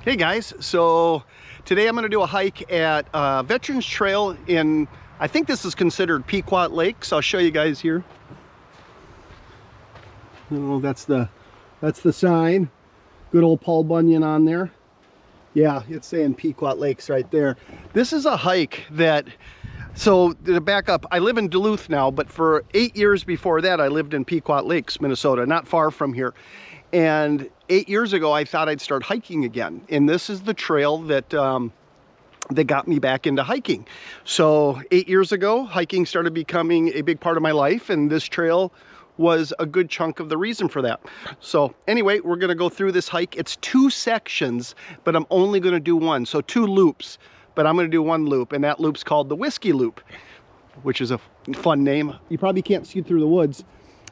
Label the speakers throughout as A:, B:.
A: Hey guys, so today I'm going to do a hike at Veterans Trail in, I think this is considered Pequot Lakes. I'll show you guys here. Oh, that's the sign. Good old Paul Bunyan on there. Yeah, it's saying Pequot Lakes right there. This is a hike that, so to back up, I live in Duluth now, but for 8 years before that I lived in Pequot Lakes, Minnesota, not far from here. And 8 years ago, I thought I'd start hiking again. And this is the trail that that got me back into hiking. So 8 years ago, hiking started becoming a big part of my life, and this trail was a good chunk of the reason for that. So anyway, we're gonna go through this hike. It's 2 sections, but I'm only gonna do one. So 2 loops, but I'm gonna do 1 loop, and that loop's called the Whiskey Loop, which is a fun name. You probably can't see through the woods,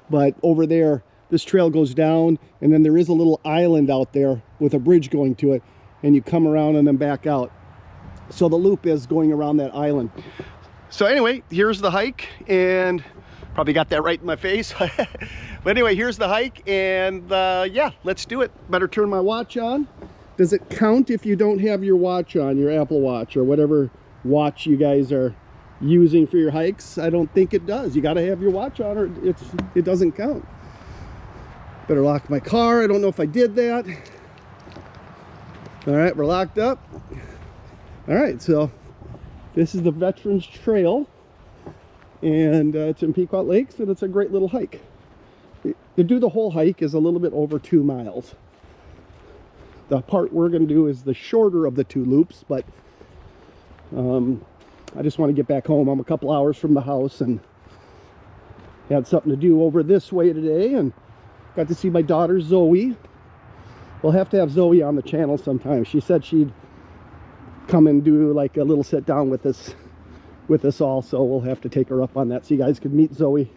A: but over there, this trail goes down, and then there is a little island out there with a bridge going to it, and you come around and then back out. So the loop is going around that island. So anyway, here's the hike, and probably got that right in my face. But anyway, here's the hike, and yeah, let's do it. Better turn my watch on. Does it count if you don't have your watch on, your Apple Watch or whatever watch you guys are using for your hikes? I don't think it does. You got to have your watch on, or it doesn't count. Better lock my car. I don't know if I did that. All right, we're locked up. All right, so this is the Veterans Trail, and it's in Pequot Lakes, and it's a great little hike. To do the whole hike is a little bit over 2 miles. The part we're going to do is the shorter of the 2 loops, but I just want to get back home. I'm a couple hours from the house and had something to do over this way today, and got to see my daughter Zoe. We'll have to have Zoe on the channel sometime. She said she'd come and do like a little sit down with us all, so we'll have to take her up on that so you guys can meet Zoe.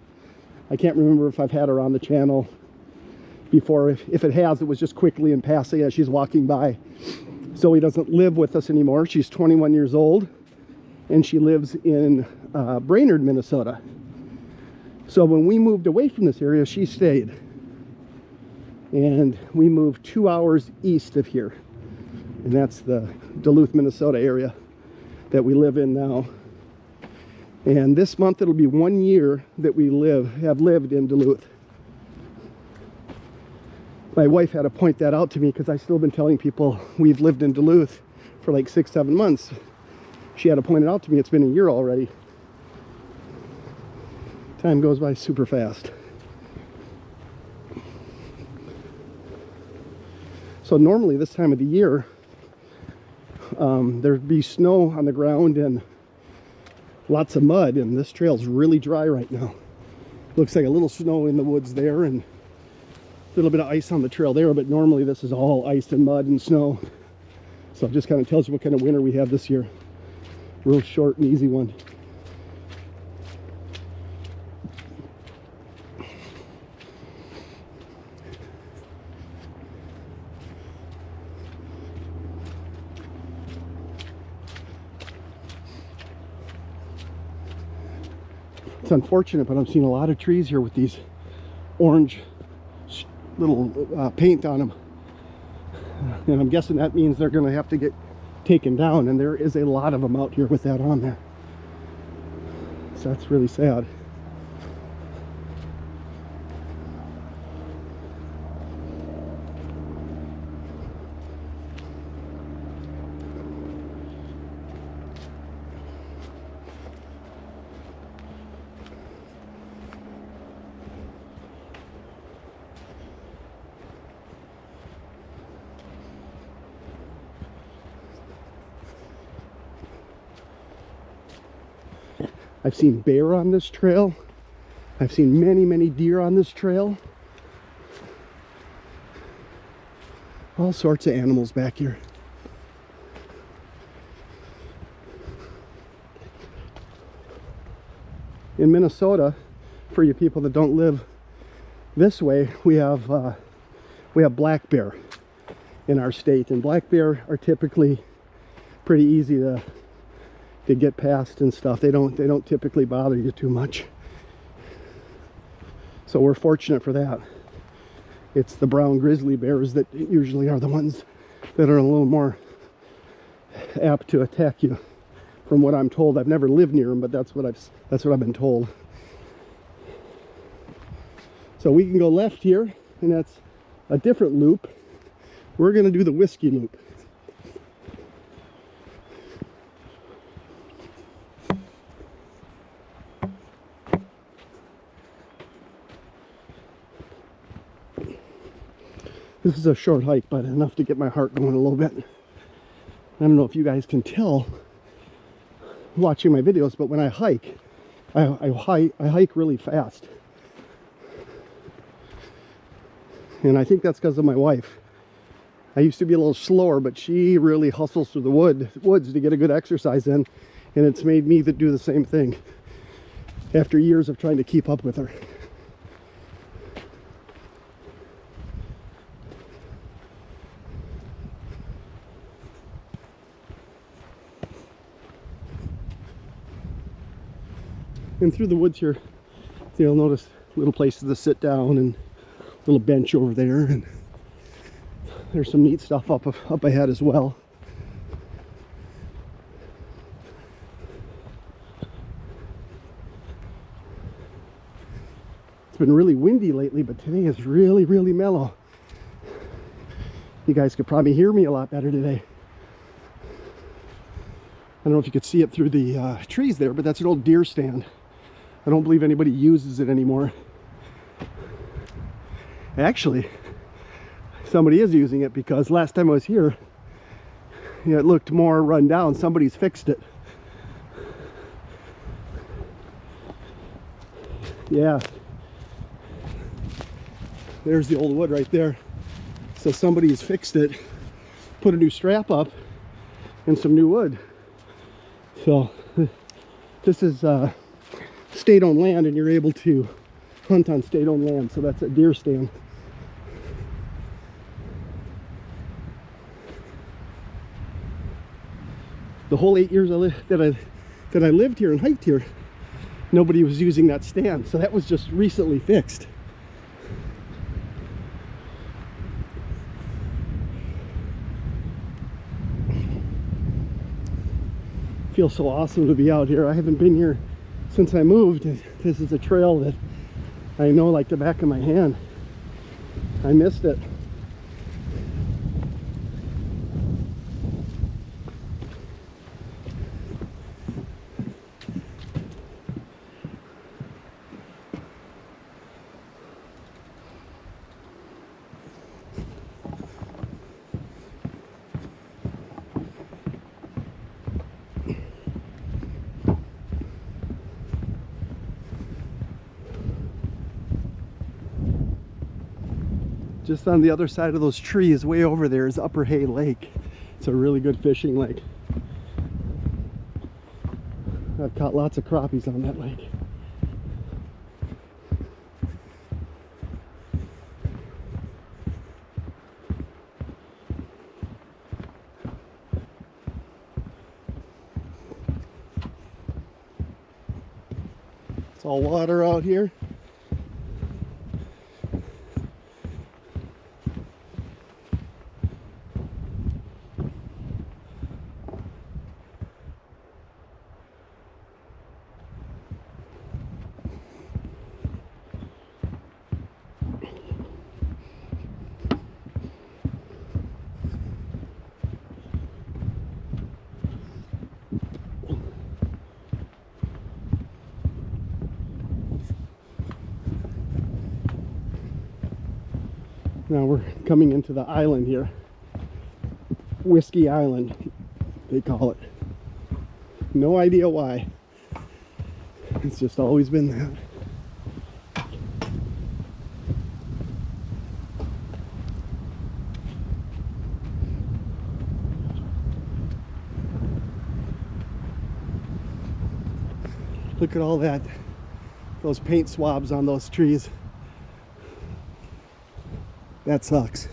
A: I can't remember if I've had her on the channel before. If it has, it was just quickly in passing as she's walking by. Zoe doesn't live with us anymore. She's 21 years old, and she lives in Brainerd, Minnesota. So when we moved away from this area, she stayed. And we moved 2 hours east of here, and that's the Duluth, Minnesota area that we live in now. And this month it'll be 1 year that we have lived in Duluth. My wife had to point that out to me because I've still been telling people we've lived in Duluth for like 6-7 months. She had to point it out to me. It's been a year already. Time goes by super fast. So normally this time of the year, there'd be snow on the ground and lots of mud, and this trail's really dry right now. Looks like a little snow in the woods there and a little bit of ice on the trail there, but normally this is all ice and mud and snow. So it just kind of tells you what kind of winter we have this year. Real short and easy one. It's unfortunate, but I'm seeing a lot of trees here with these orange little paint on them. And I'm guessing that means they're going to have to get taken down, and there is a lot of them out here with that on there. So that's really sad. I've seen bear on this trail. I've seen many deer on this trail. All sorts of animals back here. In Minnesota, for you people that don't live this way, we have black bear in our state, and black bear are typically pretty easy to get past and stuff. They don't typically bother you too much. So we're fortunate for that. It's the brown grizzly bears that usually are the ones that are a little more apt to attack you, from what I'm told. I've never lived near them, but that's what I've been told. So we can go left here, and that's a different loop. We're going to do the whiskey loop. This is a short hike, but enough to get my heart going a little bit. I don't know if you guys can tell watching my videos, but when I hike, I hike really fast. And I think that's because of my wife. I used to be a little slower, but she really hustles through the woods to get a good exercise in, and it's made me do the same thing after years of trying to keep up with her. And through the woods here, you'll notice little places to sit down and a little bench over there, and there's some neat stuff up ahead as well. It's been really windy lately, but today is really, really mellow. You guys could probably hear me a lot better today. I don't know if you could see it through the trees there, but that's an old deer stand. I don't believe anybody uses it anymore. Actually, somebody is using it, because last time I was here, yeah, it looked more run down. Somebody's fixed it. Yeah. There's the old wood right there. So somebody's fixed it, put a new strap up, and some new wood. So this is state-owned land, and you're able to hunt on state-owned land. So that's a deer stand. The whole 8 years that I lived here and hiked here, nobody was using that stand. So that was just recently fixed. Feels so awesome to be out here. I haven't been here since I moved. This is a trail that I know like the back of my hand. I missed it. Just on the other side of those trees, way over there, is Upper Hay Lake. It's a really good fishing lake. I've caught lots of crappies on that lake. It's all water out here. Now we're coming into the island here. Whiskey Island, they call it. No idea why. It's just always been that. Look at all that, those paint swabs on those trees. That sucks.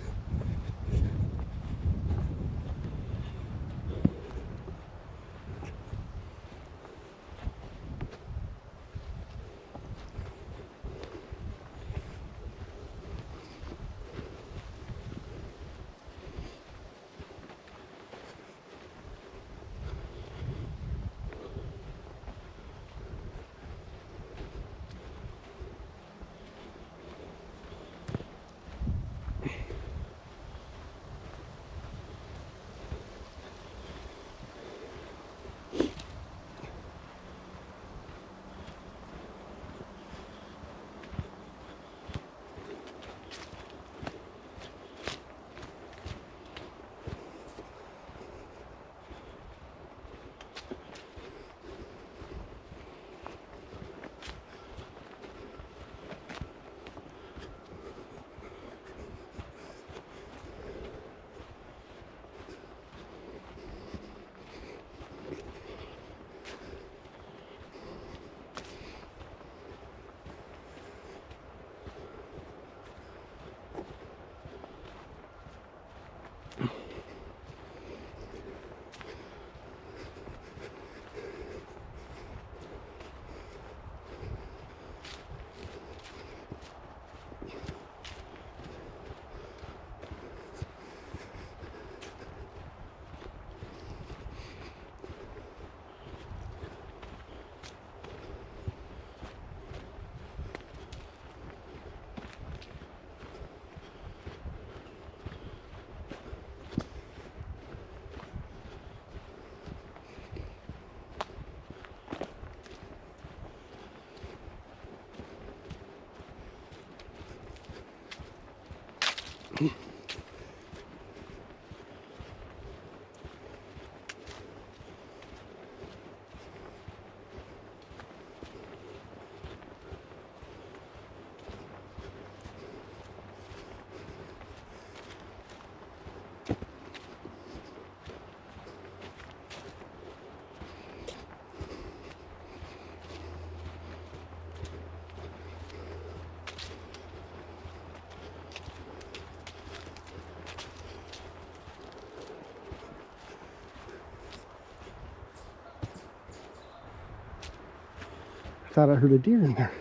A: I thought I heard a deer in there.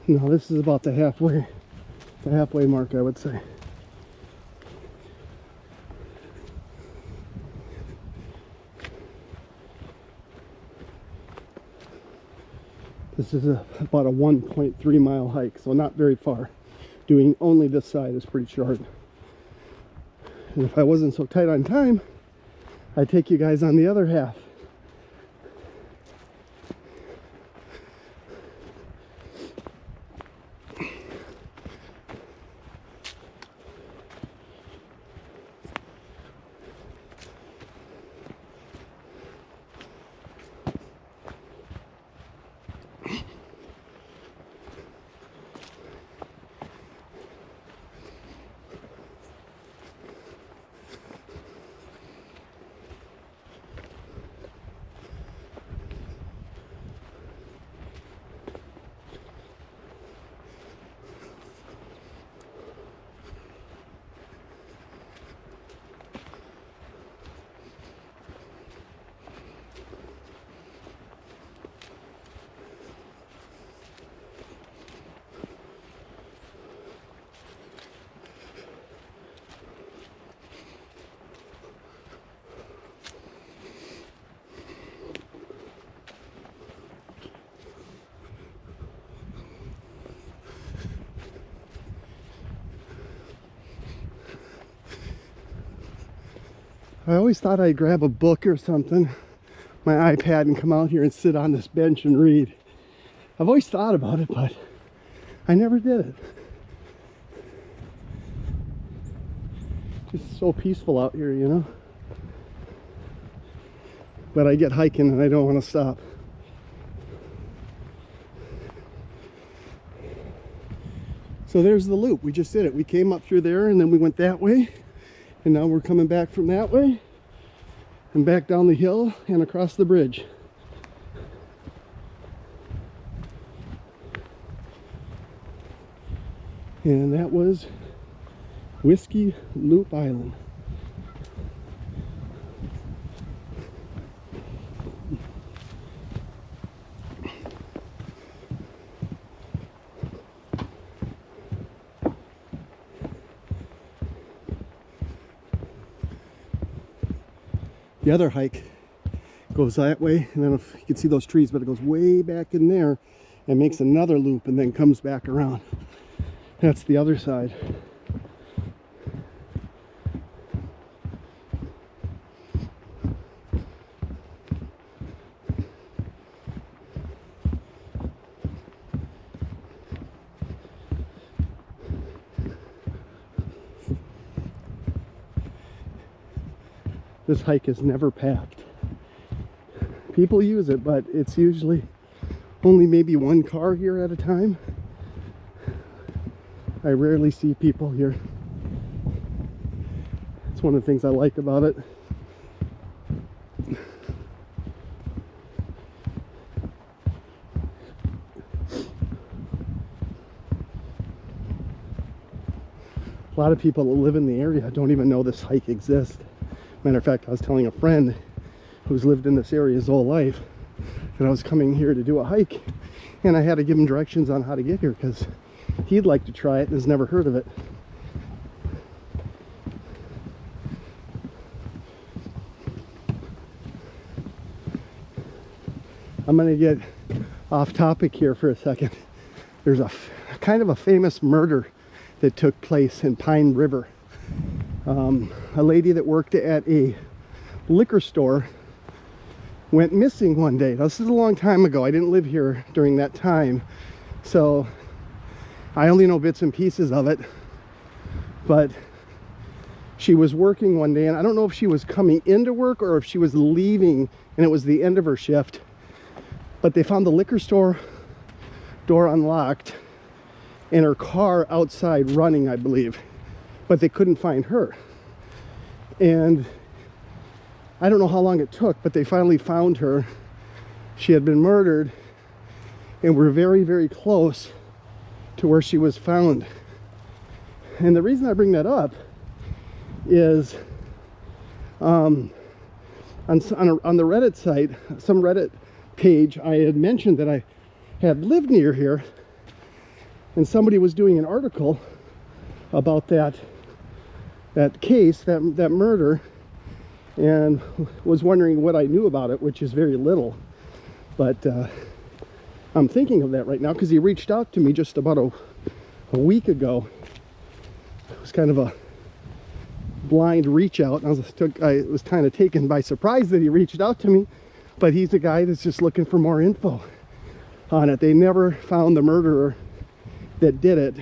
A: No, this is about the halfway mark, I would say. This is about a 1.3 mile hike, so not very far. Doing only this side is pretty short. And if I wasn't so tight on time, I'd take you guys on the other half. I always thought I'd grab a book or something, my iPad, and come out here and sit on this bench and read. I've always thought about it, but I never did it. Just so peaceful out here, you know? But I get hiking and I don't want to stop. So there's the loop. We just did it. We came up through there and then we went that way. And now we're coming back from that way and back down the hill and across the bridge. And that was Whiskey Loop Island. The other hike goes that way, and then if you can see those trees, but it goes way back in there and makes another loop and then comes back around. That's the other side. This hike is never packed. People use it, but it's usually only maybe one car here at a time. I rarely see people here. It's one of the things I like about it. A lot of people that live in the area don't even know this hike exists. Matter of fact, I was telling a friend who's lived in this area his whole life that I was coming here to do a hike, and I had to give him directions on how to get here because he'd like to try it and has never heard of it. I'm going to get off topic here for a second. There's a kind of a famous murder that took place in Pine River. A lady that worked at a liquor store went missing one day. Now, this is a long time ago. I didn't live here during that time, so I only know bits and pieces of it. But she was working one day, and I don't know if she was coming into work or if she was leaving and it was the end of her shift. But they found the liquor store door unlocked and her car outside running, I believe, but they couldn't find her. And I don't know how long it took, but they finally found her. She had been murdered, and we're very, very close to where she was found. And the reason I bring that up is on the Reddit site, some Reddit page, I had mentioned that I had lived near here, and somebody was doing an article about that case, that murder, and was wondering what I knew about it, which is very little. But I'm thinking of that right now because he reached out to me just about a week ago. It was kind of a blind reach out, and I was kind of taken by surprise that he reached out to me. But he's a guy that's just looking for more info on it. They never found the murderer that did it.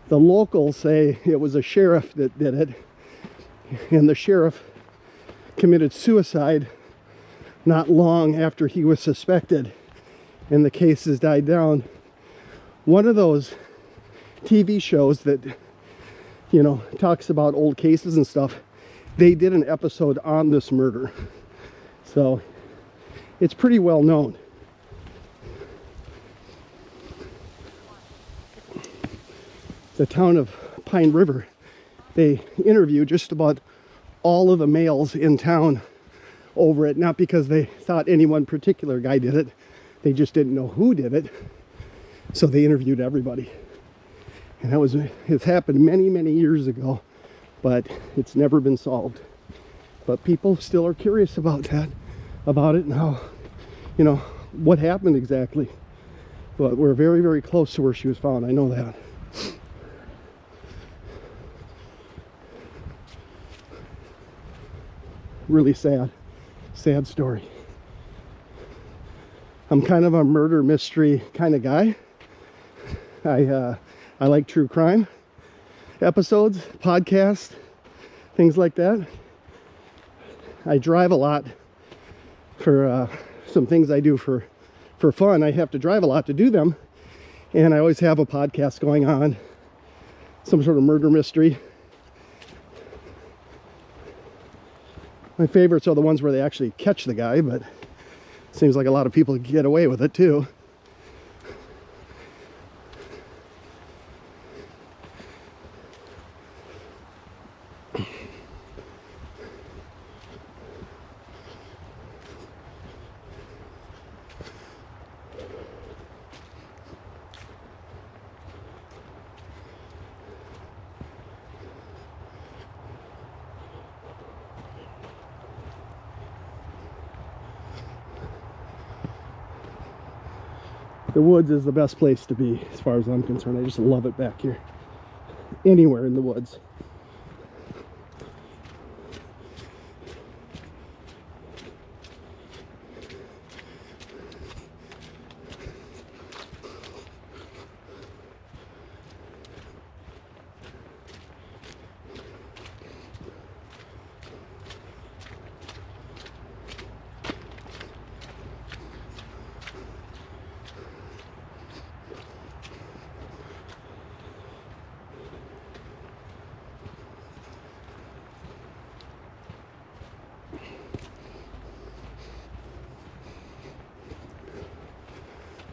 A: The locals say it was a sheriff that did it, and the sheriff committed suicide not long after he was suspected, and the case has died down. One of those TV shows that, you know, talks about old cases and stuff, they did an episode on this murder. So it's pretty well known. The town of Pine River, they interviewed just about all of the males in town over it, not because they thought any one particular guy did it, they just didn't know who did it, so they interviewed everybody. And it's happened many, many years ago, but it's never been solved. But people still are curious about it and how, you know, what happened exactly. But we're very, very close to where she was found, I know that. Really sad story. I'm kind of a murder mystery kind of guy. I like true crime episodes, podcasts, things like that. I drive a lot for some things I do for fun. I have to drive a lot to do them, and I always have a podcast going on, some sort of murder mystery. My favorites are the ones where they actually catch the guy, but it seems like a lot of people get away with it too. The woods is the best place to be as far as I'm concerned. I just love it back here. Anywhere in the woods.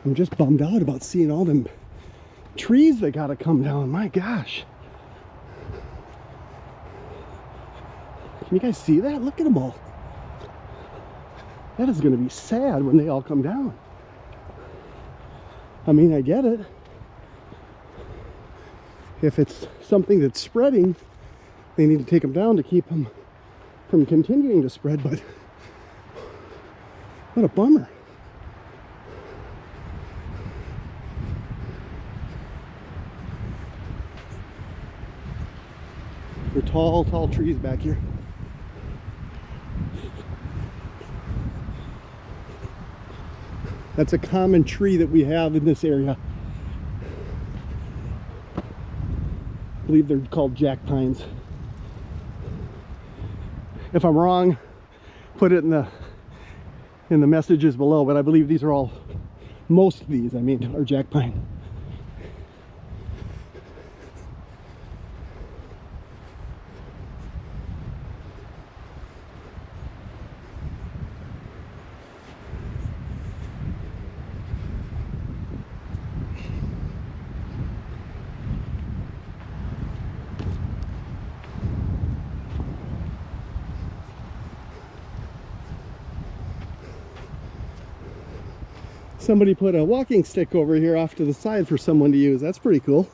A: I'm just bummed out about seeing all them trees that gotta come down. My gosh. Can you guys see that? Look at them all. That is gonna be sad when they all come down. I mean, I get it. If it's something that's spreading, they need to take them down to keep them from continuing to spread, but what a bummer. They're tall, tall trees back here. That's a common tree that we have in this area. I believe they're called jack pines. If I'm wrong, put it in the messages below, but I believe these are all, most of these, I mean, are jack pine. Somebody put a walking stick over here off to the side for someone to use. That's pretty cool.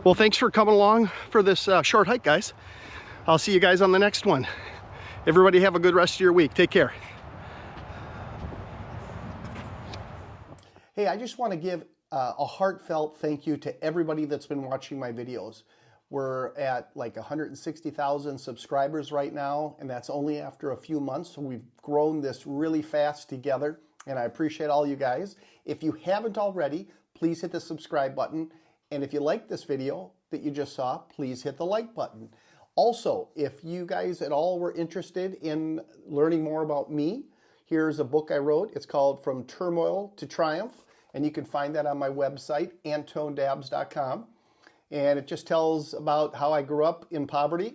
A: Well, thanks for coming along for this short hike, guys. I'll see you guys on the next one. Everybody have a good rest of your week. Take care. Hey, I just want to give a heartfelt thank you to everybody that's been watching my videos. We're at like 160,000 subscribers right now, and that's only after a few months. So we've grown this really fast together, and I appreciate all you guys. If you haven't already, please hit the subscribe button. And if you like this video that you just saw, please hit the like button. Also, if you guys at all were interested in learning more about me, here's a book I wrote. It's called From Turmoil to Triumph, and you can find that on my website, AntoneDabs.com. And it just tells about how I grew up in poverty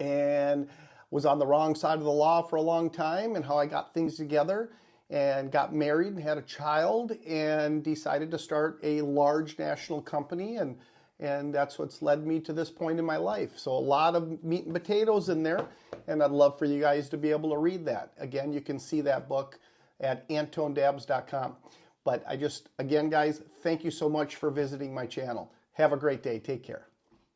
A: and was on the wrong side of the law for a long time, and how I got things together and got married and had a child and decided to start a large national company, and that's what's led me to this point in my life. So a lot of meat and potatoes in there, and I'd love for you guys to be able to read that. Again, you can see that book at AntoneDabs.com. But again, guys, thank you so much for visiting my channel. Have a great day. Take care.